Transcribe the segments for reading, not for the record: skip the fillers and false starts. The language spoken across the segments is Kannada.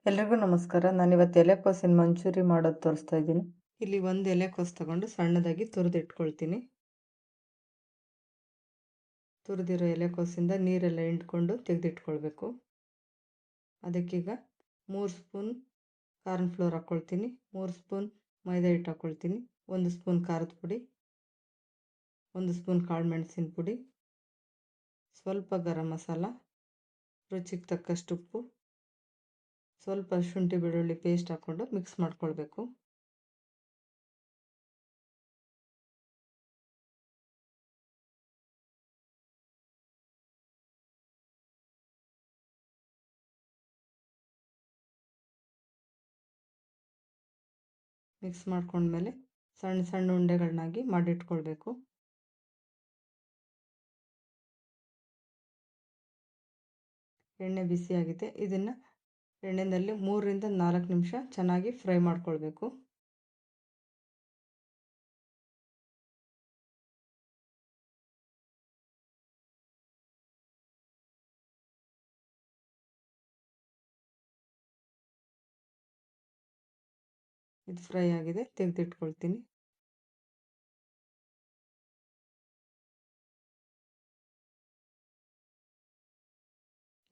ಎಲ್ರಿಗೂ ನಮಸ್ಕಾರ. ನಾನಿವತ್ತು ಎಲೆಕೋಸಿನ ಮಂಚೂರಿ ಮಾಡೋದು ತೋರಿಸ್ತಾ ಇದ್ದೀನಿ. ಇಲ್ಲಿ ಒಂದು ಎಲೆಕೋಸು ತಗೊಂಡು ಸಣ್ಣದಾಗಿ ತುರಿದಿಟ್ಕೊಳ್ತೀನಿ. ತುರಿದಿರೋ ಎಲೆಕೋಸಿಂದ ನೀರೆಲ್ಲ ಹಿಂಡ್ಕೊಂಡು ತೆಗೆದಿಟ್ಕೊಳ್ಬೇಕು. ಅದಕ್ಕೀಗ 3 ಸ್ಪೂನ್ ಕಾರ್ನ್ಫ್ಲೋರ್ ಹಾಕ್ಕೊಳ್ತೀನಿ, 3 ಸ್ಪೂನ್ ಮೈದಾ ಹಿಟ್ಟು ಹಾಕ್ಕೊಳ್ತೀನಿ, 1 ಸ್ಪೂನ್ ಖಾರದ ಪುಡಿ, 1 ಸ್ಪೂನ್ ಕಾಳು ಮೆಣಸಿನ ಪುಡಿ, ಸ್ವಲ್ಪ ಗರಂ ಮಸಾಲ, ರುಚಿಗೆ ತಕ್ಕಷ್ಟು ಉಪ್ಪು, ಸ್ವಲ್ಪ ಶುಂಠಿ ಬೆಳ್ಳುಳ್ಳಿ ಪೇಸ್ಟ್ ಹಾಕ್ಕೊಂಡು ಮಿಕ್ಸ್ ಮಾಡ್ಕೊಳ್ಬೇಕು. ಮಿಕ್ಸ್ ಮಾಡ್ಕೊಂಡ್ಮೇಲೆ ಸಣ್ಣ ಸಣ್ಣ ಉಂಡೆಗಳನ್ನಾಗಿ ಮಾಡಿಟ್ಕೊಳ್ಬೇಕು. ಎಣ್ಣೆ ಬಿಸಿಯಾಗಿದೆ. ಇದನ್ನು ಎಣ್ಣೆಯಲ್ಲಿ 3 ರಿಂದ 4 ನಿಮಿಷ ಚೆನ್ನಾಗಿ ಫ್ರೈ ಮಾಡ್ಕೊಳ್ಬೇಕು. ಇದು ಫ್ರೈ ಆಗಿದೆ, ತೆಗೆದಿಟ್ಕೊಳ್ತೀನಿ.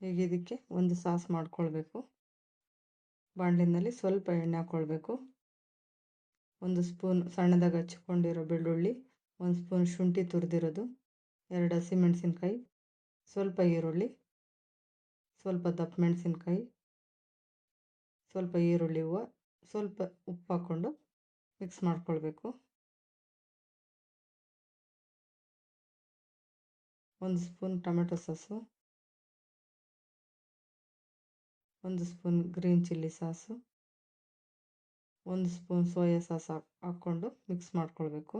ಈಗ ಇದಕ್ಕೆ ಒಂದು ಸಾಸ್ ಮಾಡ್ಕೊಳ್ಬೇಕು. ಬಾಣಲಿನಲ್ಲಿ ಸ್ವಲ್ಪ ಎಣ್ಣೆ ಹಾಕ್ಕೊಳ್ಬೇಕು. 1 ಸ್ಪೂನ್ ಸಣ್ಣದಾಗಿ ಹಚ್ಕೊಂಡಿರೋ ಬೆಳ್ಳುಳ್ಳಿ, 1 ಸ್ಪೂನ್ ಶುಂಠಿ ತುರಿದಿರೋದು, 2 ಹಸಿಮೆಣಸಿನ್ಕಾಯಿ, ಸ್ವಲ್ಪ ಈರುಳ್ಳಿ, ಸ್ವಲ್ಪ ದಪ್ಪ ಮೆಣಸಿನ್ಕಾಯಿ, ಸ್ವಲ್ಪ ಈರುಳ್ಳಿ ಹೂವು, ಸ್ವಲ್ಪ ಉಪ್ಪು ಹಾಕ್ಕೊಂಡು ಮಿಕ್ಸ್ ಮಾಡ್ಕೊಳ್ಬೇಕು. 1 spoon tomato sauce, 1 spoon green chilli sauce, 1 spoon soya sauce ಹಾಕ್ಕೊಂಡು ಮಿಕ್ಸ್ ಮಾಡ್ಕೊಳ್ಬೇಕು.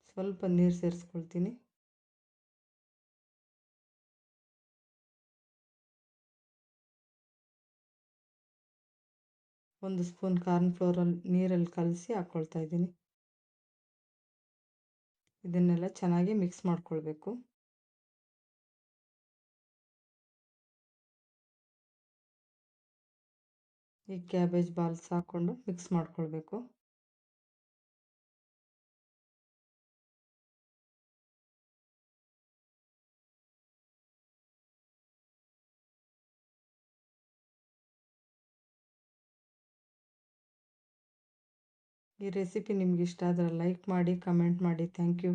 ಸ್ವಲ್ಪ ನೀರು ಸೇರಿಸ್ಕೊಳ್ತೀನಿ. ಒಂದು ಸ್ಪೂನ್ ಕಾರ್ನ್ಫ್ಲೋರಲ್ಲಿ ನೀರಲ್ಲಿ ಕಲಸಿ ಹಾಕ್ಕೊಳ್ತಾ ಇದ್ದೀನಿ. ಇದನ್ನೆಲ್ಲ ಚೆನ್ನಾಗಿ ಮಿಕ್ಸ್ ಮಾಡ್ಕೊಳ್ಬೇಕು. ಈ ಕ್ಯಾಬೇಜ್ ಬಾಲ್ಸ್ ಹಾಕ್ಕೊಂಡು ಮಿಕ್ಸ್ ಮಾಡ್ಕೊಳ್ಬೇಕು. ಈ ರೆಸಿಪಿ ನಿಮ್ಗೆ ಇಷ್ಟ ಆದರೆ ಲೈಕ್ ಮಾಡಿ, ಕಮೆಂಟ್ ಮಾಡಿ. Thank you.